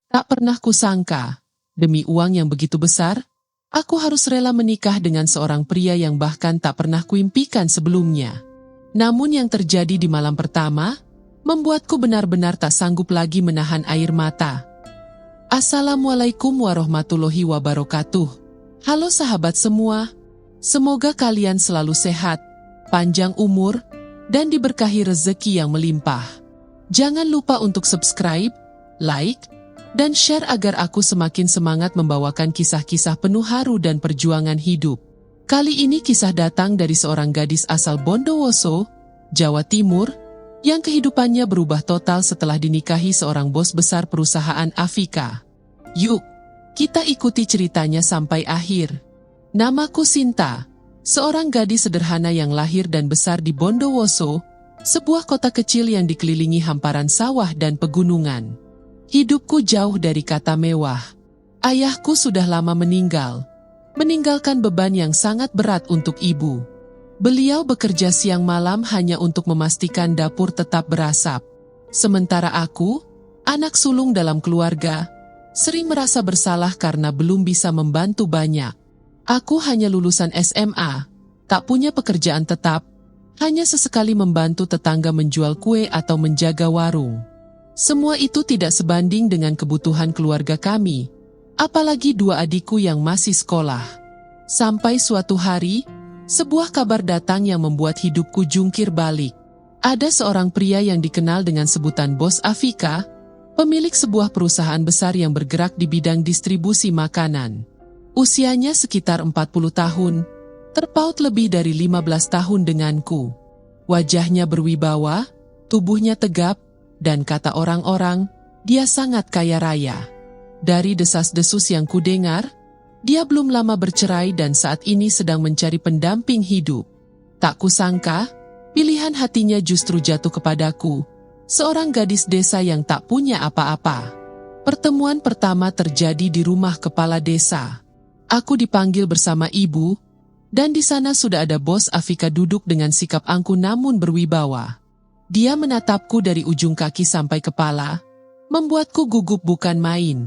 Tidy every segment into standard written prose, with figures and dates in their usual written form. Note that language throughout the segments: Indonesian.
Tak pernah kusangka, demi uang yang begitu besar, aku harus rela menikah dengan seorang pria yang bahkan tak pernah kuimpikan sebelumnya. Namun yang terjadi di malam pertama, membuatku benar-benar tak sanggup lagi menahan air mata. Assalamualaikum warahmatullahi wabarakatuh. Halo sahabat semua, semoga kalian selalu sehat, panjang umur, dan diberkahi rezeki yang melimpah. Jangan lupa untuk subscribe, like, dan share agar aku semakin semangat membawakan kisah-kisah penuh haru dan perjuangan hidup. Kali ini kisah datang dari seorang gadis asal Bondowoso, Jawa Timur, yang kehidupannya berubah total setelah dinikahi seorang bos besar perusahaan Afika. Yuk, kita ikuti ceritanya sampai akhir. Namaku Sinta, seorang gadis sederhana yang lahir dan besar di Bondowoso, sebuah kota kecil yang dikelilingi hamparan sawah dan pegunungan. Hidupku jauh dari kata mewah. Ayahku sudah lama meninggalkan beban yang sangat berat untuk ibu. Beliau bekerja siang malam hanya untuk memastikan dapur tetap berasap. Sementara aku, anak sulung dalam keluarga, sering merasa bersalah karena belum bisa membantu banyak. Aku hanya lulusan SMA, tak punya pekerjaan tetap, hanya sesekali membantu tetangga menjual kue atau menjaga warung. Semua itu tidak sebanding dengan kebutuhan keluarga kami, apalagi dua adikku yang masih sekolah. Sampai suatu hari, sebuah kabar datang yang membuat hidupku jungkir balik. Ada seorang pria yang dikenal dengan sebutan Bos Afika, pemilik sebuah perusahaan besar yang bergerak di bidang distribusi makanan. Usianya sekitar 40 tahun, terpaut lebih dari 15 tahun denganku. Wajahnya berwibawa, tubuhnya tegap, dan kata orang-orang, dia sangat kaya raya. Dari desas-desus yang kudengar, dia belum lama bercerai dan saat ini sedang mencari pendamping hidup. Tak kusangka, pilihan hatinya justru jatuh kepadaku, seorang gadis desa yang tak punya apa-apa. Pertemuan pertama terjadi di rumah kepala desa. Aku dipanggil bersama ibu, dan di sana sudah ada Bos Afika duduk dengan sikap angkuh namun berwibawa. Dia menatapku dari ujung kaki sampai kepala, membuatku gugup bukan main.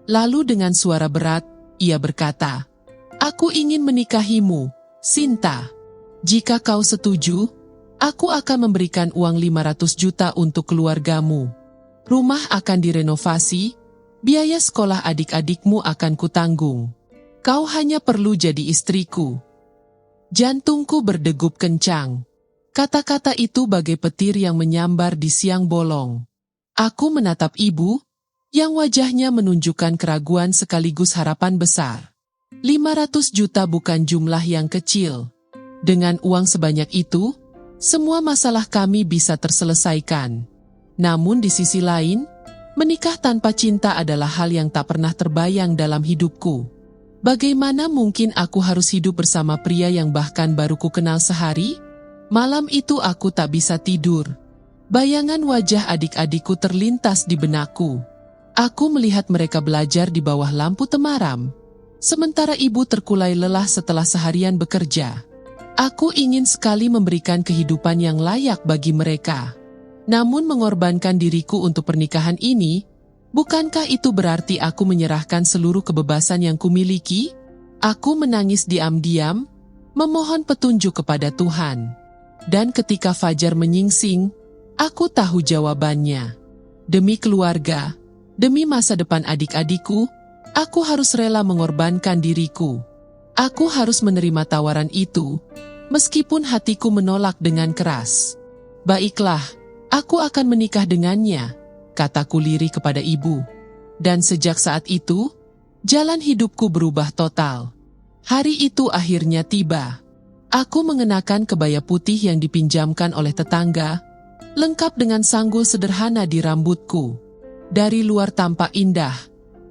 Lalu dengan suara berat, ia berkata, "Aku ingin menikahimu, Sinta. Jika kau setuju, aku akan memberikan uang 500 juta untuk keluargamu. Rumah akan direnovasi, biaya sekolah adik-adikmu akan kutanggung. Kau hanya perlu jadi istriku." Jantungku berdegup kencang. Kata-kata itu bagai petir yang menyambar di siang bolong. Aku menatap ibu, yang wajahnya menunjukkan keraguan sekaligus harapan besar. 500 juta bukan jumlah yang kecil. Dengan uang sebanyak itu, semua masalah kami bisa terselesaikan. Namun di sisi lain, menikah tanpa cinta adalah hal yang tak pernah terbayang dalam hidupku. Bagaimana mungkin aku harus hidup bersama pria yang bahkan baru ku kenal sehari? Malam itu aku tak bisa tidur. Bayangan wajah adik-adikku terlintas di benakku. Aku melihat mereka belajar di bawah lampu temaram, sementara ibu terkulai lelah setelah seharian bekerja. Aku ingin sekali memberikan kehidupan yang layak bagi mereka. Namun mengorbankan diriku untuk pernikahan ini, bukankah itu berarti aku menyerahkan seluruh kebebasan yang kumiliki? Aku menangis diam-diam, memohon petunjuk kepada Tuhan. Dan ketika fajar menyingsing, aku tahu jawabannya. Demi keluarga, demi masa depan adik-adikku, aku harus rela mengorbankan diriku. Aku harus menerima tawaran itu, meskipun hatiku menolak dengan keras. "Baiklah, aku akan menikah dengannya," kataku lirih kepada ibu. Dan sejak saat itu, jalan hidupku berubah total. Hari itu akhirnya tiba. Aku mengenakan kebaya putih yang dipinjamkan oleh tetangga, lengkap dengan sanggul sederhana di rambutku. Dari luar tampak indah,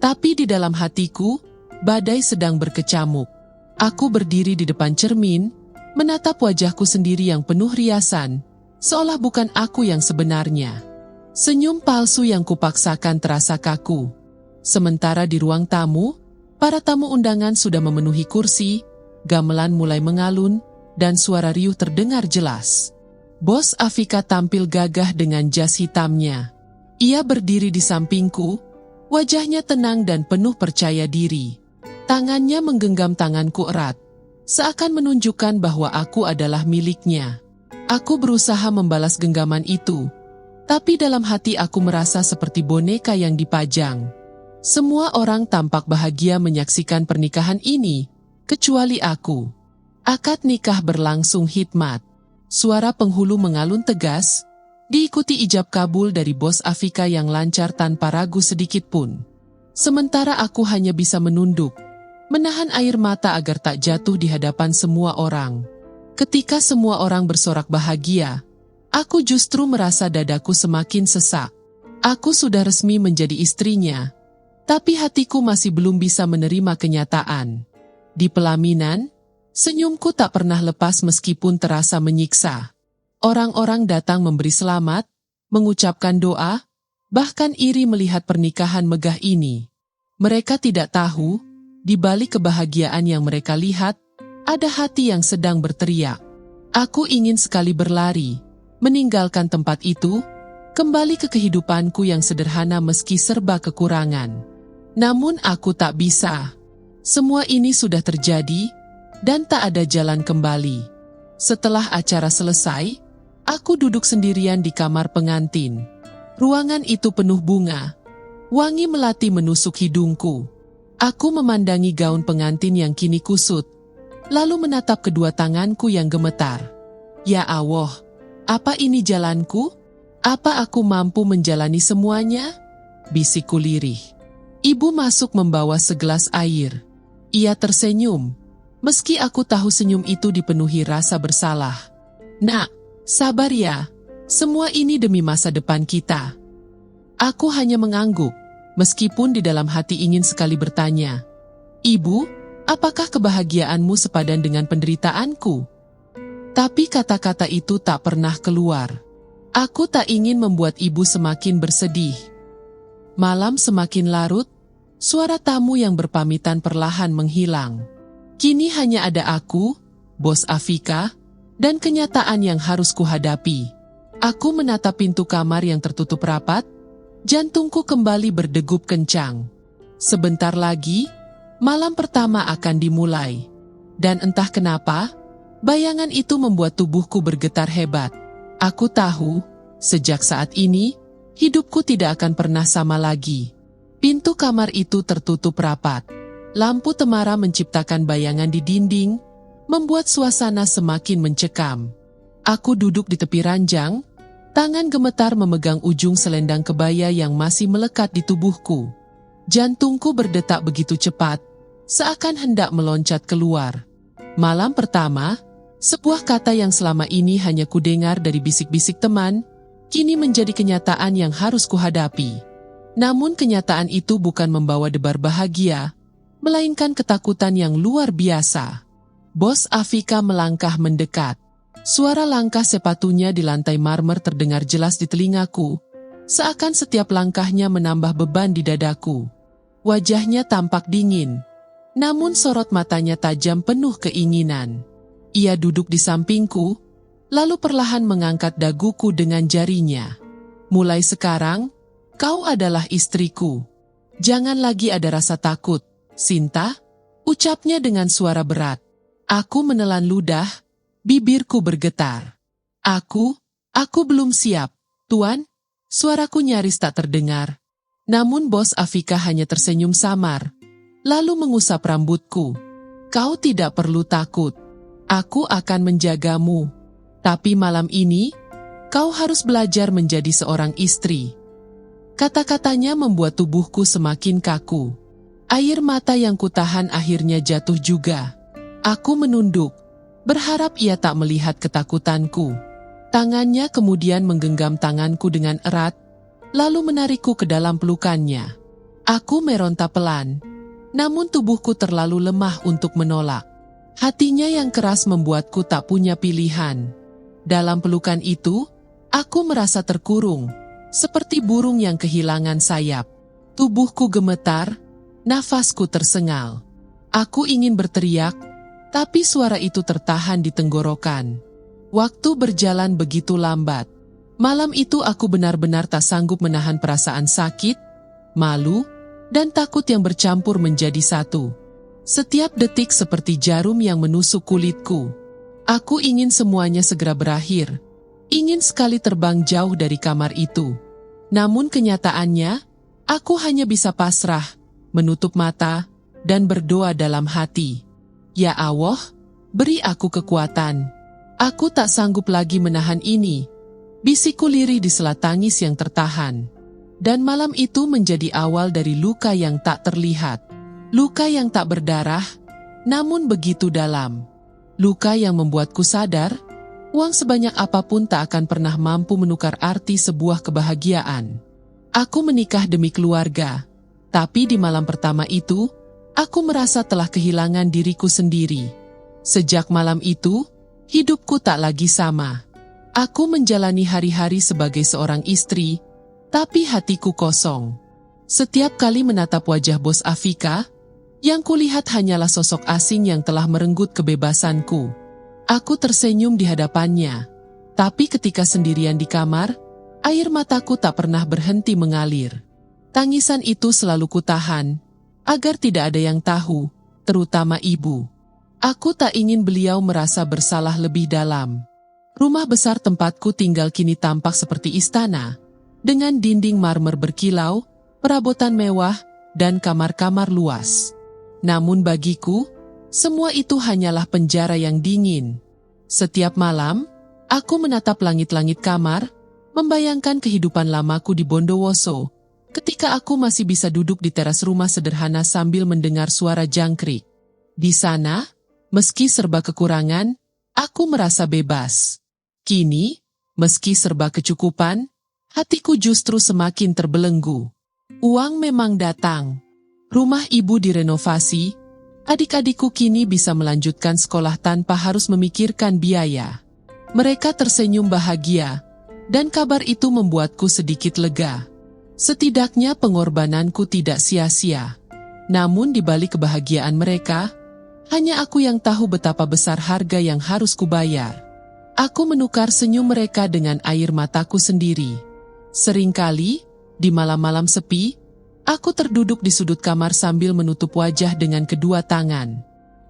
tapi di dalam hatiku, badai sedang berkecamuk. Aku berdiri di depan cermin, menatap wajahku sendiri yang penuh riasan, seolah bukan aku yang sebenarnya. Senyum palsu yang kupaksakan terasa kaku. Sementara di ruang tamu, para tamu undangan sudah memenuhi kursi, gamelan mulai mengalun, dan suara riuh terdengar jelas. Bos Afika tampil gagah dengan jas hitamnya. Ia berdiri di sampingku, Wajahnya tenang dan penuh percaya diri. Tangannya menggenggam tanganku erat, seakan menunjukkan bahwa aku adalah miliknya. Aku berusaha membalas genggaman itu, tapi dalam hati aku merasa seperti boneka yang dipajang. Semua orang tampak bahagia menyaksikan pernikahan ini, kecuali aku. Akad nikah berlangsung hikmat. Suara penghulu mengalun tegas, diikuti ijab kabul dari bos Afika yang lancar tanpa ragu sedikit pun. Sementara aku hanya bisa menunduk, menahan air mata agar tak jatuh di hadapan semua orang. Ketika semua orang bersorak bahagia, aku justru merasa dadaku semakin sesak. Aku sudah resmi menjadi istrinya, tapi hatiku masih belum bisa menerima kenyataan. Di pelaminan, senyumku tak pernah lepas meskipun terasa menyiksa. Orang-orang datang memberi selamat, mengucapkan doa, bahkan iri melihat pernikahan megah ini. Mereka tidak tahu, di balik kebahagiaan yang mereka lihat, ada hati yang sedang berteriak. Aku ingin sekali berlari, meninggalkan tempat itu, kembali ke kehidupanku yang sederhana meski serba kekurangan. Namun aku tak bisa. Semua ini sudah terjadi, dan tak ada jalan kembali. Setelah acara selesai, aku duduk sendirian di kamar pengantin. Ruangan itu penuh bunga. Wangi melati menusuk hidungku. Aku memandangi gaun pengantin yang kini kusut, lalu menatap kedua tanganku yang gemetar. Ya Allah, apa ini jalanku? Apa aku mampu menjalani semuanya? Bisikku lirih. Ibu masuk membawa segelas air. Ia tersenyum, meski aku tahu senyum itu dipenuhi rasa bersalah. Nak, sabar ya, semua ini demi masa depan kita. Aku hanya mengangguk, meskipun di dalam hati ingin sekali bertanya, Ibu, apakah kebahagiaanmu sepadan dengan penderitaanku? Tapi kata-kata itu tak pernah keluar. Aku tak ingin membuat ibu semakin bersedih. Malam semakin larut, suara tamu yang berpamitan perlahan menghilang. Kini hanya ada aku, bos Afika, dan kenyataan yang harus kuhadapi. Aku menatap pintu kamar yang tertutup rapat, jantungku kembali berdegup kencang. Sebentar lagi, malam pertama akan dimulai. Dan entah kenapa, bayangan itu membuat tubuhku bergetar hebat. Aku tahu, sejak saat ini, hidupku tidak akan pernah sama lagi. Pintu kamar itu tertutup rapat. Lampu temara menciptakan bayangan di dinding, membuat suasana semakin mencekam. Aku duduk di tepi ranjang, tangan gemetar memegang ujung selendang kebaya yang masih melekat di tubuhku. Jantungku berdetak begitu cepat, seakan hendak meloncat keluar. Malam pertama, sebuah kata yang selama ini hanya kudengar dari bisik-bisik teman, kini menjadi kenyataan yang harus kuhadapi. Namun kenyataan itu bukan membawa debar bahagia, melainkan ketakutan yang luar biasa. Bos Afika melangkah mendekat. Suara langkah sepatunya di lantai marmer terdengar jelas di telingaku, seakan setiap langkahnya menambah beban di dadaku. Wajahnya tampak dingin, namun sorot matanya tajam penuh keinginan. Ia duduk di sampingku, lalu perlahan mengangkat daguku dengan jarinya. Mulai sekarang, kau adalah istriku. Jangan lagi ada rasa takut, Sinta, ucapnya dengan suara berat. Aku menelan ludah, bibirku bergetar. Aku belum siap, Tuan. Suaraku nyaris tak terdengar. Namun bos Afika hanya tersenyum samar, lalu mengusap rambutku. Kau tidak perlu takut. Aku akan menjagamu. Tapi malam ini, kau harus belajar menjadi seorang istri. Kata-katanya membuat tubuhku semakin kaku. Air mata yang kutahan akhirnya jatuh juga. Aku menunduk, berharap ia tak melihat ketakutanku. Tangannya kemudian menggenggam tanganku dengan erat, lalu menarikku ke dalam pelukannya. Aku meronta pelan, namun tubuhku terlalu lemah untuk menolak. Hatinya yang keras membuatku tak punya pilihan. Dalam pelukan itu, aku merasa terkurung, seperti burung yang kehilangan sayap. Tubuhku gemetar, nafasku tersengal. Aku ingin berteriak, tapi suara itu tertahan di tenggorokan. Waktu berjalan begitu lambat. Malam itu aku benar-benar tak sanggup menahan perasaan sakit, malu, dan takut yang bercampur menjadi satu. Setiap detik seperti jarum yang menusuk kulitku. Aku ingin semuanya segera berakhir. Ingin sekali terbang jauh dari kamar itu. Namun kenyataannya, aku hanya bisa pasrah, menutup mata, dan berdoa dalam hati. Ya Allah, beri aku kekuatan. Aku tak sanggup lagi menahan ini. Bisikku lirih di sela tangis yang tertahan. Dan malam itu menjadi awal dari luka yang tak terlihat. Luka yang tak berdarah, namun begitu dalam. Luka yang membuatku sadar, uang sebanyak apapun tak akan pernah mampu menukar arti sebuah kebahagiaan. Aku menikah demi keluarga, tapi di malam pertama itu, aku merasa telah kehilangan diriku sendiri. Sejak malam itu, hidupku tak lagi sama. Aku menjalani hari-hari sebagai seorang istri, tapi hatiku kosong. Setiap kali menatap wajah Bos Afika, yang kulihat hanyalah sosok asing yang telah merenggut kebebasanku. Aku tersenyum di hadapannya, tapi ketika sendirian di kamar, air mataku tak pernah berhenti mengalir. Tangisan itu selalu kutahan, agar tidak ada yang tahu, terutama ibu. Aku tak ingin beliau merasa bersalah lebih dalam. Rumah besar tempatku tinggal kini tampak seperti istana, dengan dinding marmer berkilau, perabotan mewah, dan kamar-kamar luas. Namun bagiku, semua itu hanyalah penjara yang dingin. Setiap malam, aku menatap langit-langit kamar, membayangkan kehidupan lamaku di Bondowoso, ketika aku masih bisa duduk di teras rumah sederhana sambil mendengar suara jangkrik. Di sana, meski serba kekurangan, aku merasa bebas. Kini, meski serba kecukupan, hatiku justru semakin terbelenggu. Uang memang datang. Rumah ibu direnovasi, adik-adikku kini bisa melanjutkan sekolah tanpa harus memikirkan biaya. Mereka tersenyum bahagia, dan kabar itu membuatku sedikit lega. Setidaknya pengorbananku tidak sia-sia. Namun di balik kebahagiaan mereka, hanya aku yang tahu betapa besar harga yang harus kubayar. Aku menukar senyum mereka dengan air mataku sendiri. Seringkali, di malam-malam sepi, aku terduduk di sudut kamar sambil menutup wajah dengan kedua tangan.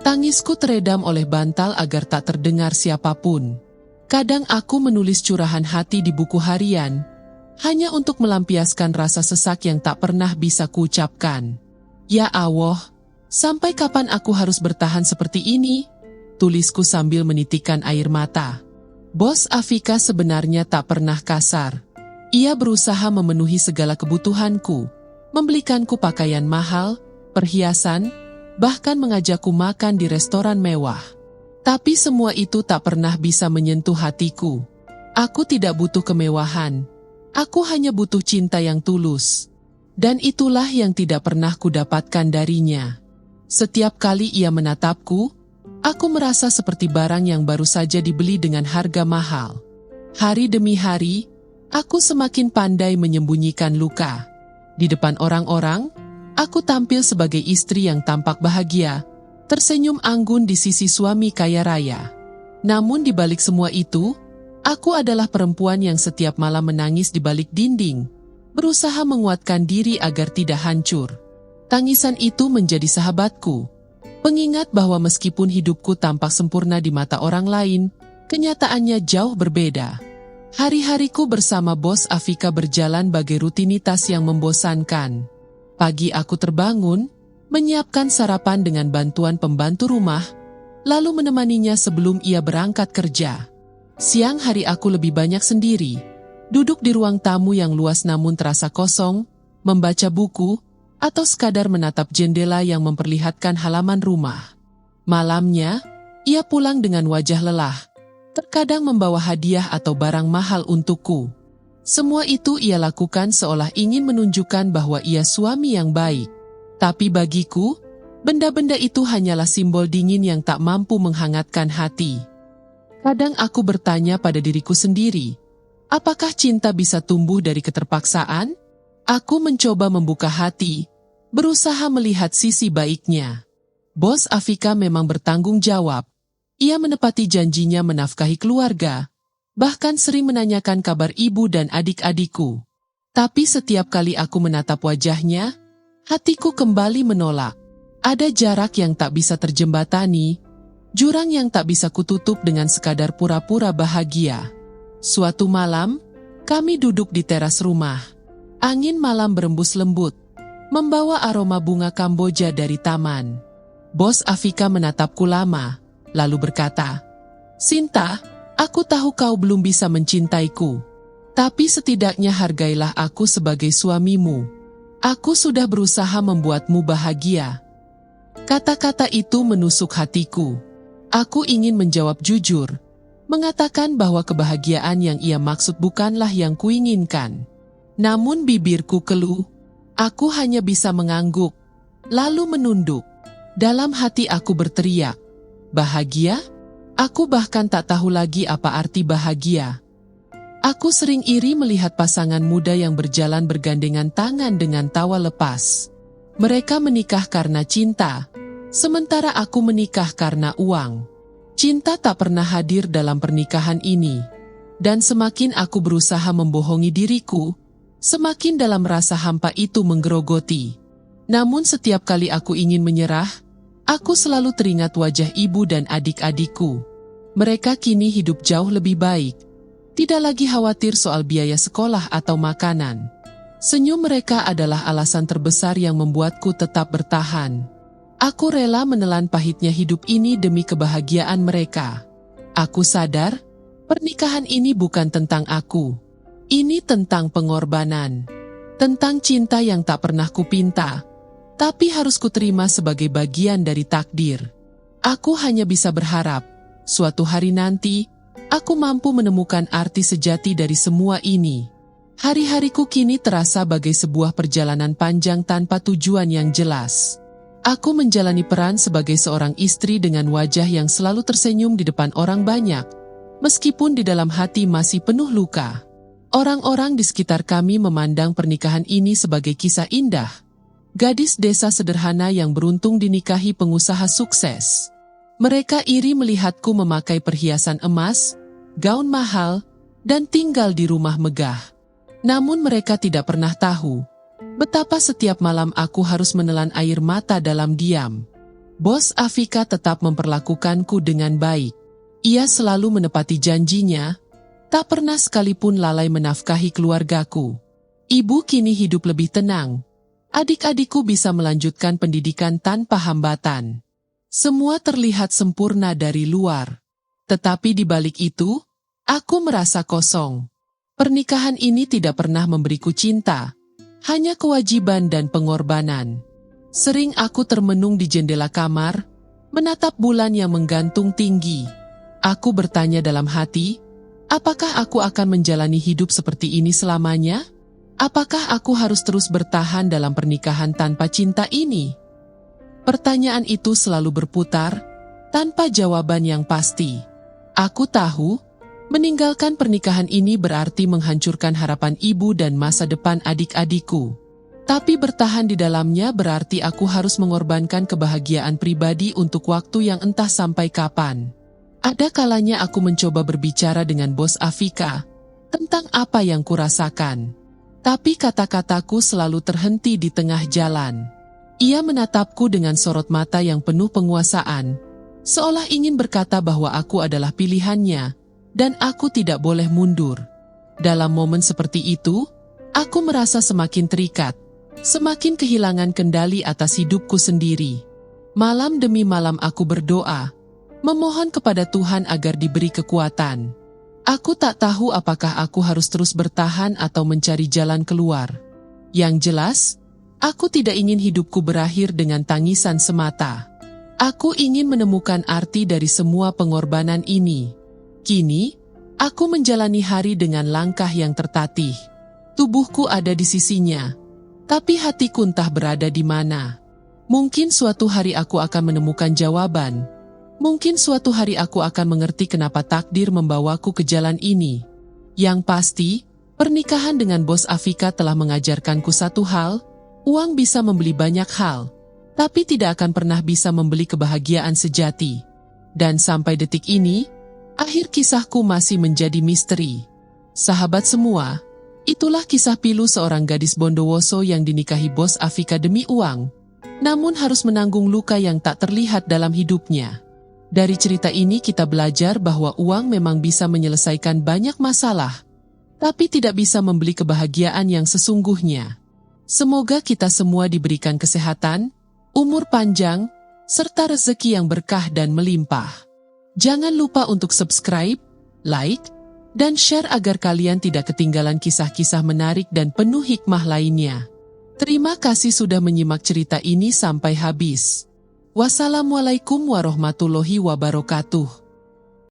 Tangisku teredam oleh bantal agar tak terdengar siapapun. Kadang aku menulis curahan hati di buku harian, hanya untuk melampiaskan rasa sesak yang tak pernah bisa kuucapkan. Ya Allah, sampai kapan aku harus bertahan seperti ini? Tulisku sambil menitikkan air mata. Bos Afika sebenarnya tak pernah kasar. Ia berusaha memenuhi segala kebutuhanku, membelikanku pakaian mahal, perhiasan, bahkan mengajakku makan di restoran mewah. Tapi semua itu tak pernah bisa menyentuh hatiku. Aku tidak butuh kemewahan. Aku hanya butuh cinta yang tulus. Dan itulah yang tidak pernah kudapatkan darinya. Setiap kali ia menatapku, aku merasa seperti barang yang baru saja dibeli dengan harga mahal. Hari demi hari, aku semakin pandai menyembunyikan luka. Di depan orang-orang, aku tampil sebagai istri yang tampak bahagia, tersenyum anggun di sisi suami kaya raya. Namun di balik semua itu, aku adalah perempuan yang setiap malam menangis di balik dinding, berusaha menguatkan diri agar tidak hancur. Tangisan itu menjadi sahabatku, pengingat bahwa meskipun hidupku tampak sempurna di mata orang lain, kenyataannya jauh berbeda. Hari-hariku bersama Bos Afika berjalan bagai rutinitas yang membosankan. Pagi aku terbangun, menyiapkan sarapan dengan bantuan pembantu rumah, lalu menemaninya sebelum ia berangkat kerja. Siang hari aku lebih banyak sendiri, duduk di ruang tamu yang luas namun terasa kosong, membaca buku, atau sekadar menatap jendela yang memperlihatkan halaman rumah. Malamnya, ia pulang dengan wajah lelah, terkadang membawa hadiah atau barang mahal untukku. Semua itu ia lakukan seolah ingin menunjukkan bahwa ia suami yang baik. Tapi bagiku, benda-benda itu hanyalah simbol dingin yang tak mampu menghangatkan hati. Kadang aku bertanya pada diriku sendiri, apakah cinta bisa tumbuh dari keterpaksaan? Aku mencoba membuka hati, berusaha melihat sisi baiknya. Bos Afika memang bertanggung jawab. Ia menepati janjinya menafkahi keluarga, bahkan sering menanyakan kabar ibu dan adik-adikku. Tapi setiap kali aku menatap wajahnya, Hatiku kembali menolak. Ada jarak yang tak bisa terjembatani, jurang yang tak bisa kututup dengan sekadar pura-pura bahagia. Suatu malam, kami duduk di teras rumah. Angin malam berembus lembut, membawa aroma bunga Kamboja dari taman. Bos Afika menatapku lama, lalu berkata, "Sinta, aku tahu kau belum bisa mencintaiku. Tapi setidaknya hargailah aku sebagai suamimu. Aku sudah berusaha membuatmu bahagia." Kata-kata itu menusuk hatiku. Aku ingin menjawab jujur, mengatakan bahwa kebahagiaan yang ia maksud bukanlah yang kuinginkan. Namun bibirku keluh. Aku hanya bisa mengangguk, lalu menunduk. Dalam hati aku berteriak, "Bahagia?" Aku bahkan tak tahu lagi apa arti bahagia. Aku sering iri melihat pasangan muda yang berjalan bergandengan tangan dengan tawa lepas. Mereka menikah karena cinta, sementara aku menikah karena uang. Cinta tak pernah hadir dalam pernikahan ini. Dan semakin aku berusaha membohongi diriku, semakin dalam rasa hampa itu menggerogoti. Namun setiap kali aku ingin menyerah, aku selalu teringat wajah ibu dan adik-adikku. Mereka kini hidup jauh lebih baik. Tidak lagi khawatir soal biaya sekolah atau makanan. Senyum mereka adalah alasan terbesar yang membuatku tetap bertahan. Aku rela menelan pahitnya hidup ini demi kebahagiaan mereka. Aku sadar, pernikahan ini bukan tentang aku. Ini tentang pengorbanan. Tentang cinta yang tak pernah kupinta, tapi harus kuterima sebagai bagian dari takdir. Aku hanya bisa berharap, suatu hari nanti, aku mampu menemukan arti sejati dari semua ini. Hari-hariku kini terasa bagai sebuah perjalanan panjang tanpa tujuan yang jelas. Aku menjalani peran sebagai seorang istri dengan wajah yang selalu tersenyum di depan orang banyak, meskipun di dalam hati masih penuh luka. Orang-orang di sekitar kami memandang pernikahan ini sebagai kisah indah. Gadis desa sederhana yang beruntung dinikahi pengusaha sukses. Mereka iri melihatku memakai perhiasan emas, gaun mahal, dan tinggal di rumah megah. Namun mereka tidak pernah tahu betapa setiap malam aku harus menelan air mata dalam diam. Bos Afika tetap memperlakukanku dengan baik. Ia selalu menepati janjinya, tak pernah sekalipun lalai menafkahi keluargaku. Ibu kini hidup lebih tenang. Adik-adikku bisa melanjutkan pendidikan tanpa hambatan. Semua terlihat sempurna dari luar. Tetapi di balik itu, aku merasa kosong. Pernikahan ini tidak pernah memberiku cinta, hanya kewajiban dan pengorbanan. Sering aku termenung di jendela kamar, menatap bulan yang menggantung tinggi. Aku bertanya dalam hati, apakah aku akan menjalani hidup seperti ini selamanya? Apakah aku harus terus bertahan dalam pernikahan tanpa cinta ini? Pertanyaan itu selalu berputar, tanpa jawaban yang pasti. Aku tahu, meninggalkan pernikahan ini berarti menghancurkan harapan ibu dan masa depan adik-adikku. Tapi bertahan di dalamnya berarti aku harus mengorbankan kebahagiaan pribadi untuk waktu yang entah sampai kapan. Ada kalanya aku mencoba berbicara dengan bos Afika tentang apa yang kurasakan. Tapi kata-kataku selalu terhenti di tengah jalan. Ia menatapku dengan sorot mata yang penuh penguasaan, seolah ingin berkata bahwa aku adalah pilihannya, dan aku tidak boleh mundur. Dalam momen seperti itu, aku merasa semakin terikat, semakin kehilangan kendali atas hidupku sendiri. Malam demi malam aku berdoa, memohon kepada Tuhan agar diberi kekuatan. Aku tak tahu apakah aku harus terus bertahan atau mencari jalan keluar. Yang jelas, aku tidak ingin hidupku berakhir dengan tangisan semata. Aku ingin menemukan arti dari semua pengorbanan ini. Kini, aku menjalani hari dengan langkah yang tertatih. Tubuhku ada di sisinya, tapi hatiku entah berada di mana. Mungkin suatu hari aku akan menemukan jawaban. Mungkin suatu hari aku akan mengerti kenapa takdir membawaku ke jalan ini. Yang pasti, pernikahan dengan bos Afika telah mengajarkanku satu hal, uang bisa membeli banyak hal, tapi tidak akan pernah bisa membeli kebahagiaan sejati. Dan sampai detik ini, akhir kisahku masih menjadi misteri. Sahabat semua, Itulah kisah pilu seorang gadis Bondowoso yang dinikahi bos Afika demi uang, namun harus menanggung luka yang tak terlihat dalam hidupnya. Dari cerita ini kita belajar bahwa uang memang bisa menyelesaikan banyak masalah, tapi tidak bisa membeli kebahagiaan yang sesungguhnya. Semoga kita semua diberikan kesehatan, umur panjang, serta rezeki yang berkah dan melimpah. Jangan lupa untuk subscribe, like, dan share agar kalian tidak ketinggalan kisah-kisah menarik dan penuh hikmah lainnya. Terima kasih sudah menyimak cerita ini sampai habis. Wassalamualaikum warahmatullahi wabarakatuh.